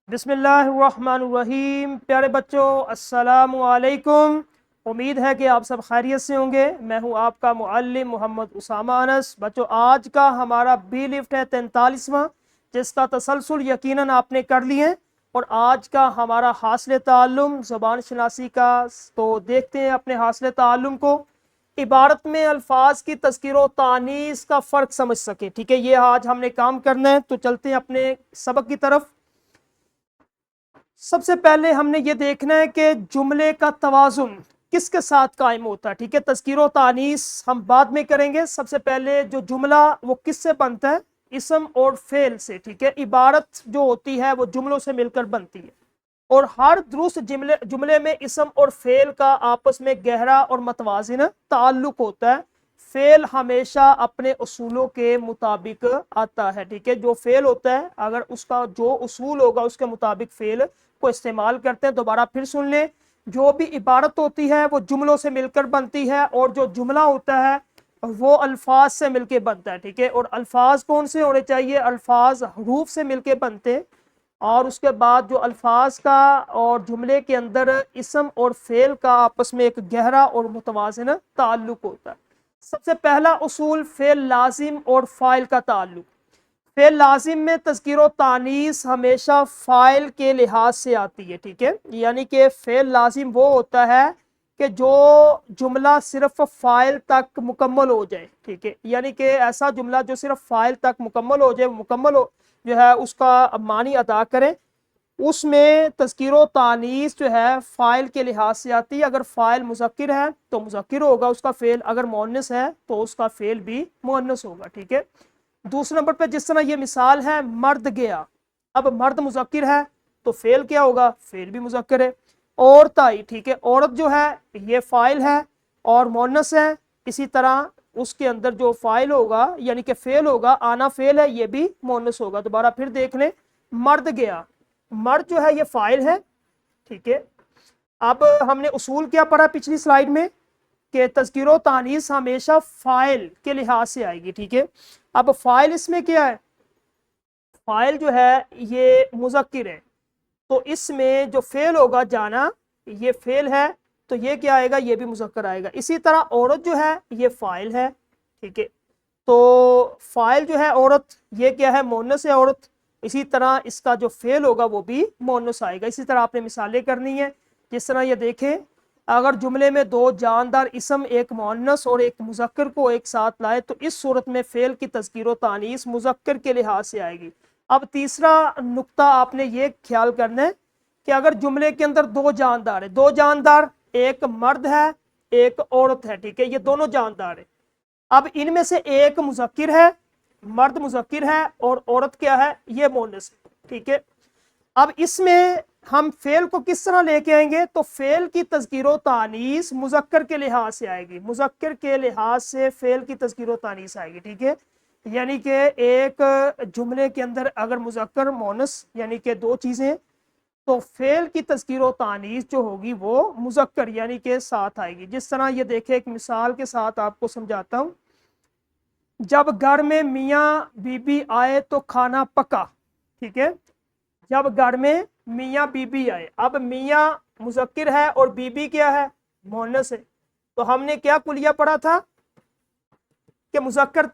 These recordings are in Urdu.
بسم اللہ الرحمن الرحیم۔ پیارے بچوں السلام علیکم۔ امید ہے کہ آپ سب خیریت سے ہوں گے۔ میں ہوں آپ کا معلم محمد اسامہ انس۔ بچوں آج کا ہمارا بی لفٹ ہے 43واں، جس کا تسلسل یقیناً آپ نے کر لی ہے، اور آج کا ہمارا حاصل تعلم زبان شناسی کا۔ تو دیکھتے ہیں اپنے حاصل تعلم کو۔ عبارت میں الفاظ کی تذکیر و تانیث کا فرق سمجھ سکیں، ٹھیک ہے، یہ آج ہم نے کام کرنا ہے۔ تو چلتے ہیں اپنے سبق کی طرف۔ سب سے پہلے ہم نے یہ دیکھنا ہے کہ جملے کا توازن کس کے ساتھ قائم ہوتا ہے، ٹھیک ہے۔ تذکیر و تانیث ہم بعد میں کریں گے۔ سب سے پہلے جو جملہ وہ کس سے بنتا ہے؟ اسم اور فعل سے، ٹھیک ہے۔ عبارت جو ہوتی ہے وہ جملوں سے مل کر بنتی ہے، اور ہر درست جملے میں اسم اور فعل کا آپس میں گہرا اور متوازن تعلق ہوتا ہے۔ فعل ہمیشہ اپنے اصولوں کے مطابق آتا ہے، ٹھیک ہے۔ جو فعل ہوتا ہے اگر اس کا جو اصول ہوگا اس کے مطابق فعل کو استعمال کرتے ہیں۔ دوبارہ پھر سن لیں، جو بھی عبارت ہوتی ہے وہ جملوں سے مل کر بنتی ہے، اور جو جملہ ہوتا ہے وہ الفاظ سے مل کے بنتا ہے، ٹھیک ہے۔ اور الفاظ کون سے ہونے چاہیے؟ الفاظ حروف سے مل کے بنتے، اور اس کے بعد جو الفاظ کا اور جملے کے اندر اسم اور فعل کا آپس میں ایک گہرا اور متوازن تعلق ہوتا ہے۔ سب سے پہلا اصول فعل لازم اور فاعل کا تعلق۔ فعل لازم میں تذکیر و تانیث ہمیشہ فاعل کے لحاظ سے آتی ہے، ٹھیک ہے۔ یعنی کہ فعل لازم وہ ہوتا ہے کہ جو جملہ صرف فاعل تک مکمل ہو جائے، ٹھیک ہے۔ یعنی کہ ایسا جملہ جو صرف فاعل تک مکمل ہو جائے، مکمل ہو جو ہے اس کا معنی ادا کرے، اس میں تذکیر و تانیث جو ہے فاعل کے لحاظ سے آتی ہے۔ اگر فاعل مذکر ہے تو مذکر ہوگا اس کا فعل، اگر مؤنث ہے تو اس کا فعل بھی مؤنث ہوگا، ٹھیک ہے۔ دوسرے نمبر پہ جس طرح یہ مثال ہے مرد گیا، اب مرد مذکر ہے تو فعل کیا ہوگا؟ فعل بھی مذکر ہے۔ عورت آئی، ٹھیک ہے، عورت جو ہے یہ فاعل ہے اور مؤنث ہے، اسی طرح اس کے اندر جو فاعل ہوگا یعنی کہ فعل ہوگا، آنا فعل ہے، یہ بھی مؤنث ہوگا۔ دوبارہ پھر دیکھ لیں، مرد گیا، مرد جو ہے یہ فاعل ہے، ٹھیک ہے۔ اب ہم نے اصول کیا پڑھا پچھلی سلائیڈ میں کہ تذکیر و تانیث ہمیشہ فاعل کے لحاظ سے آئے گی، ٹھیک ہے۔ اب فاعل اس میں کیا ہے؟ فاعل جو ہے یہ مذکر ہے، تو اس میں جو فعل ہوگا جانا، یہ فعل ہے تو یہ کیا آئے گا؟ یہ بھی مذکر آئے گا۔ اسی طرح عورت جو ہے یہ فاعل ہے، ٹھیک ہے، تو فاعل جو ہے عورت یہ کیا ہے؟ مؤنث ہے عورت، اسی طرح اس کا جو فعل ہوگا وہ بھی مؤنث آئے گا۔ اسی طرح آپ نے مثالیں کرنی ہے، جس طرح یہ دیکھیں، اگر جملے میں دو جاندار اسم ایک مؤنث اور ایک مذکر کو ایک ساتھ لائے تو اس صورت میں فعل کی تذکیر و تانیث مذکر کے لحاظ سے آئے گی۔ اب تیسرا نقطہ آپ نے یہ خیال کرنا ہے کہ اگر جملے کے اندر دو جاندار ہیں، دو جاندار، ایک مرد ہے ایک عورت ہے، ٹھیک ہے، یہ دونوں جاندار ہیں۔ اب ان میں سے ایک مذکر ہے، مرد مذکر ہے، اور عورت کیا ہے؟ یہ مؤنث ہے، ٹھیک ہے۔ اب اس میں ہم فعل کو کس طرح لے کے آئیں گے؟ تو فعل کی تذکیر و تانیث مذکر کے لحاظ سے آئے گی، مذکر کے لحاظ سے فعل کی تذکیر و تانیث آئے گی، ٹھیک ہے۔ یعنی کہ ایک جملے کے اندر اگر مذکر مؤنث یعنی کہ دو چیزیں، تو فعل کی تذکیر و تانیث جو ہوگی وہ مذکر یعنی کہ ساتھ آئے گی۔ جس طرح یہ دیکھیں، ایک مثال کے ساتھ آپ کو سمجھاتا ہوں۔ جب گھر میں میاں بی بی آئے تو کھانا پکا، ٹھیک ہے۔ جب گھر میں میاں بی بی آئے، اب میاں مذکر ہے اور بی بی کیا ہے؟ مؤنث ہے، تو ہم نے کیا کلیہ پڑھا تھا کہ مذکر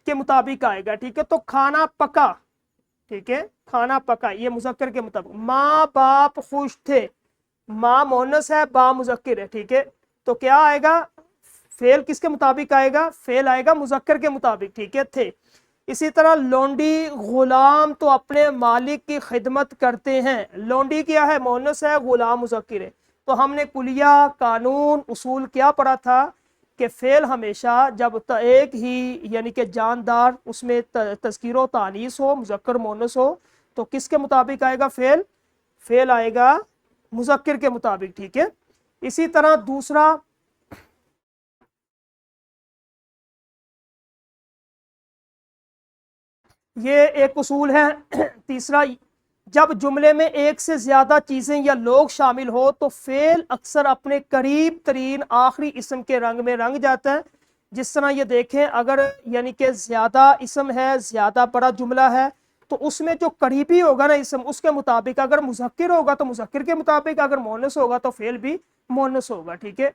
کے مطابق آئے گا، ٹھیک ہے۔ تو کھانا پکا، ٹھیک ہے، کھانا پکا یہ مذکر کے مطابق۔ ماں باپ خوش تھے، ماں مؤنث ہے با مذکر ہے، ٹھیک ہے، تو کیا آئے گا؟ فعل کس کے مطابق آئے گا؟ فعل آئے گا مذکر کے مطابق، ٹھیک ہے، تھے۔ اسی طرح لونڈی غلام تو اپنے مالک کی خدمت کرتے ہیں، لونڈی کیا ہے؟ مؤنث ہے، غلام مذکر ہے۔ تو ہم نے کلیہ قانون اصول کیا پڑھا تھا کہ فعل ہمیشہ جب ایک ہی یعنی کہ جاندار اس میں تذکیر و تانیث ہو، مذکر مؤنث ہو، تو کس کے مطابق آئے گا فعل؟ فعل آئے گا مذکر کے مطابق، ٹھیک ہے۔ اسی طرح دوسرا یہ ایک اصول ہے تیسرا، جب جملے میں ایک سے زیادہ چیزیں یا لوگ شامل ہو تو فعل اکثر اپنے قریب ترین آخری اسم کے رنگ میں رنگ جاتا ہے۔ جس طرح یہ دیکھیں، اگر یعنی کہ زیادہ اسم ہے، زیادہ بڑا جملہ ہے، تو اس میں جو قریبی ہوگا نا اسم اس کے مطابق اگر مذکر ہوگا تو مذکر کے مطابق، اگر مؤنث ہوگا تو فعل بھی مؤنث ہوگا، ٹھیک ہے۔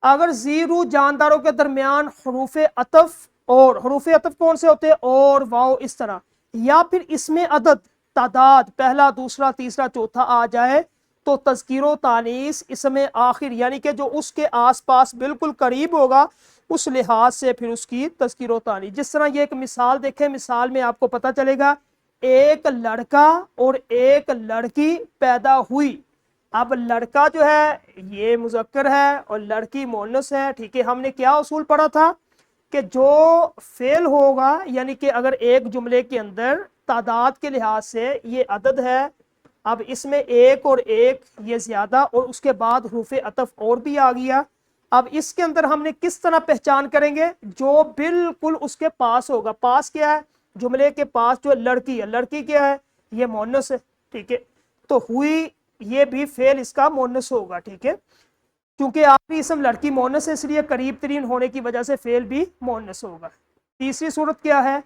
اگر زیرو جانداروں کے درمیان حروف عطف، اور حروف عطف کون سے ہوتے ہیں؟ اور واو، اس طرح، یا پھر اس میں عدد تعداد پہلا دوسرا تیسرا چوتھا آ جائے تو تذکیر و تانیث اسم آخر یعنی کہ جو اس کے آس پاس بالکل قریب ہوگا اس لحاظ سے پھر اس کی تذکیر و تانیث۔ جس طرح یہ ایک مثال دیکھیں، مثال میں آپ کو پتہ چلے گا ایک لڑکا اور ایک لڑکی پیدا ہوئی۔ اب لڑکا جو ہے یہ مذکر ہے اور لڑکی مؤنث ہے، ٹھیک ہے۔ ہم نے کیا اصول پڑھا تھا کہ جو فعل ہوگا یعنی کہ اگر ایک جملے کے اندر تعداد کے لحاظ سے یہ عدد ہے، اب اس میں ایک اور ایک یہ زیادہ اور اس کے بعد حروف عطف اور بھی آ گیا، اب اس کے اندر ہم نے کس طرح پہچان کریں گے؟ جو بالکل اس کے پاس ہوگا، پاس کیا ہے؟ جملے کے پاس جو لڑکی ہے، لڑکی کیا ہے؟ یہ مؤنث ہے، ٹھیک ہے۔ تو ہوئی یہ بھی فعل اس کا مؤنث ہوگا، ٹھیک ہے، کیونکہ آخری اسم لڑکی مؤنث ہے اس لیے قریب ترین ہونے کی وجہ سے فعل بھی مؤنث ہوگا۔ تیسری صورت کیا ہے؟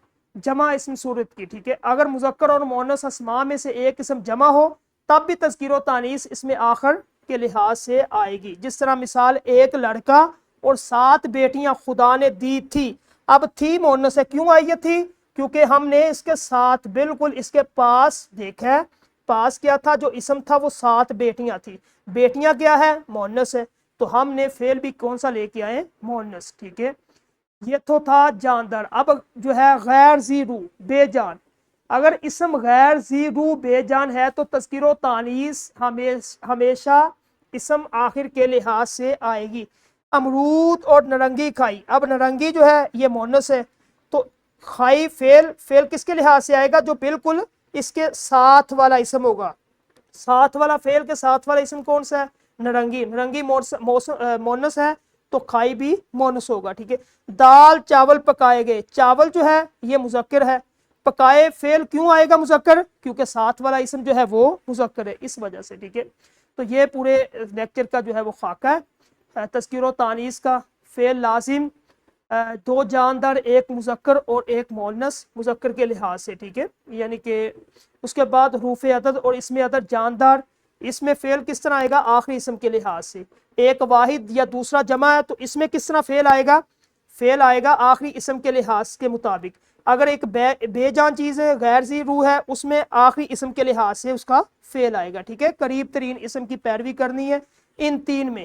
جمع اسم صورت کی، ٹھیک ہے۔ اگر مذکر اور مؤنث اسماء میں سے ایک اسم جمع ہو تب بھی تذکیر و تانیث اس میں آخر کے لحاظ سے آئے گی۔ جس طرح مثال ایک لڑکا اور 7 بیٹیاں خدا نے دی تھی، اب تھی مؤنث ہے، کیوں آئی یہ تھی؟ کیونکہ ہم نے اس کے ساتھ بالکل اس کے پاس دیکھا ہے، پاس کیا تھا؟ جو اسم تھا وہ 7 بیٹیاں تھی، بیٹیاں کیا ہے؟ مؤنث ہے، تو ہم نے فعل بھی کون سا لے کے آئے؟ مؤنث، ٹھیک ہے۔ یہ تو تھا جاندار۔ اب جو ہے غیر ذی روح، بے جان، اگر اسم غیر ذی روح بے جان ہے تو تذکیر و تانیث ہمیشہ اسم آخر کے لحاظ سے آئے گی۔ امرود اور نرنگی کھائی، اب نرنگی جو ہے یہ مؤنث ہے تو کھائی فعل کس کے لحاظ سے آئے گا؟ جو بالکل اس کے ساتھ والا اسم ہوگا، ساتھ والا فعل کے ساتھ والا اسم کون سا ہے؟ نرنگی، نرنگی مؤنث ہے تو کھائی بھی مؤنث ہوگا، ٹھیک ہے۔ دال چاول پکائے گئے، چاول جو ہے یہ مذکر ہے، پکائے فعل کیوں آئے گا مذکر؟ کیونکہ ساتھ والا اسم جو ہے وہ مذکر ہے، اس وجہ سے، ٹھیک ہے۔ تو یہ پورے لیکچر کا جو ہے وہ خاکہ ہے تذکیر و تانیث کا۔ فعل لازم 2 جاندار، ایک مذکر اور ایک مؤنث مذکر کے لحاظ سے، ٹھیک ہے، یعنی کہ اس کے بعد حروف عدد اور اسم عدد جاندار، اس میں فعل کس طرح آئے گا؟ آخری اسم کے لحاظ سے۔ ایک واحد یا دوسرا جمع ہے تو اس میں کس طرح فعل آئے گا؟ فعل آئے گا آخری اسم کے لحاظ کے مطابق۔ اگر ایک بے جان چیز ہے، غیر ذی روح ہے، اس میں آخری اسم کے لحاظ سے اس کا فعل آئے گا، ٹھیک ہے۔ قریب ترین اسم کی پیروی کرنی ہے ان 3 میں،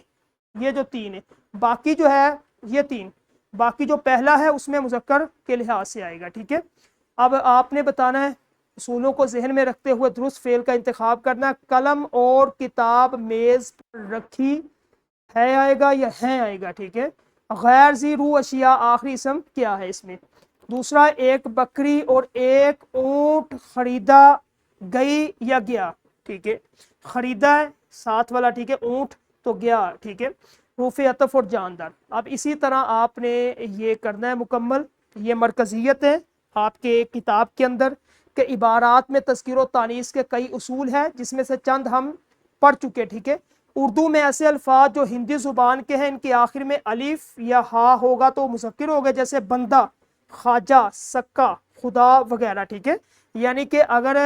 یہ جو 3 ہے، باقی جو ہے یہ 3، باقی جو پہلا ہے اس میں مذکر کے لحاظ سے آئے گا، ٹھیک ہے۔ اب آپ نے بتانا ہے اصولوں کو ذہن میں رکھتے ہوئے درست فعل کا انتخاب کرنا۔ قلم اور کتاب میز پر رکھی ہے آئے گا یا ہیں آئے گا، ٹھیک ہے۔ غیر ذی روح اشیاء آخری اسم کیا ہے اس میں؟ دوسرا ایک بکری اور ایک اونٹ خریدا گئی یا گیا، ٹھیک ہے، خریدا ہے ساتھ والا، ٹھیک ہے، اونٹ تو گیا، ٹھیک ہے، حروف عطف اور جاندار۔ اب اسی طرح آپ نے یہ کرنا ہے مکمل، یہ مرکزیت ہے آپ کے کتاب کے اندر کہ عبارات میں تذکیر و تانیث کے کئی اصول ہیں جس میں سے چند ہم پڑھ چکے، ٹھیک ہے۔ اردو میں ایسے الفاظ جو ہندی زبان کے ہیں ان کے آخر میں الف یا ہا ہوگا تو مذکر ہوگا، جیسے بندہ، خواجہ، سکا، خدا وغیرہ، ٹھیک ہے۔ یعنی کہ اگر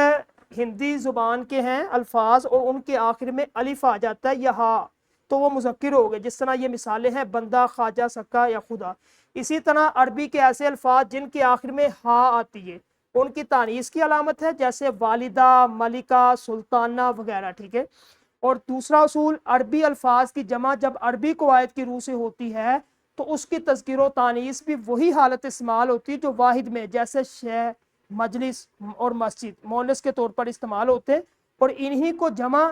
ہندی زبان کے ہیں الفاظ اور ان کے آخر میں الف آ جاتا ہے یا ہا تو وہ مذکر ہو گئے، جس طرح یہ مثالیں ہیں بندہ، خواجہ، سکا یا خدا۔ اسی طرح عربی کے ایسے الفاظ جن کے آخر میں ہا آتی ہے ان کی تانیث کی علامت ہے، جیسے والدہ، ملکہ، سلطانہ وغیرہ، ٹھیک ہے۔ اور دوسرا اصول، عربی الفاظ کی جمع جب عربی قواعد کی روح سے ہوتی ہے تو اس کی تذکیر و تانیث بھی وہی حالت استعمال ہوتی ہے جو واحد میں، جیسے شے، مجلس اور مسجد مؤنث کے طور پر استعمال ہوتے ہیں، اور انہی کو جمع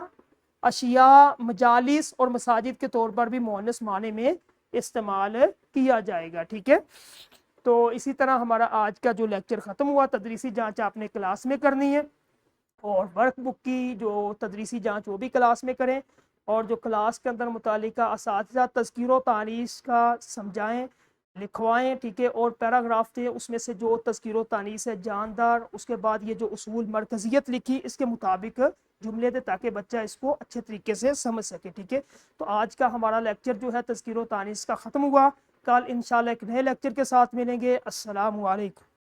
اشیاء، مجالس اور مساجد کے طور پر بھی مؤنث معنی میں استعمال کیا جائے گا، ٹھیک ہے۔ تو اسی طرح ہمارا آج کا جو لیکچر ختم ہوا، تدریسی جانچ آپ نے کلاس میں کرنی ہے، اور ورک بک کی جو تدریسی جانچ وہ بھی کلاس میں کریں، اور جو کلاس کے اندر متعلقہ اساتذہ تذکیر و تانیث کا سمجھائیں، لکھوائیں، ٹھیک ہے، اور پیراگراف تھے اس میں سے جو تذکیر و تانیث ہے جاندار، اس کے بعد یہ جو اصول مرکزیت لکھی اس کے مطابق جملے دے تاکہ بچہ اس کو اچھے طریقے سے سمجھ سکے، ٹھیک ہے۔ تو آج کا ہمارا لیکچر جو ہے تذکیر و تانیث کا ختم ہوا، کل انشاءاللہ ایک نئے لیکچر کے ساتھ ملیں گے۔ السلام علیکم۔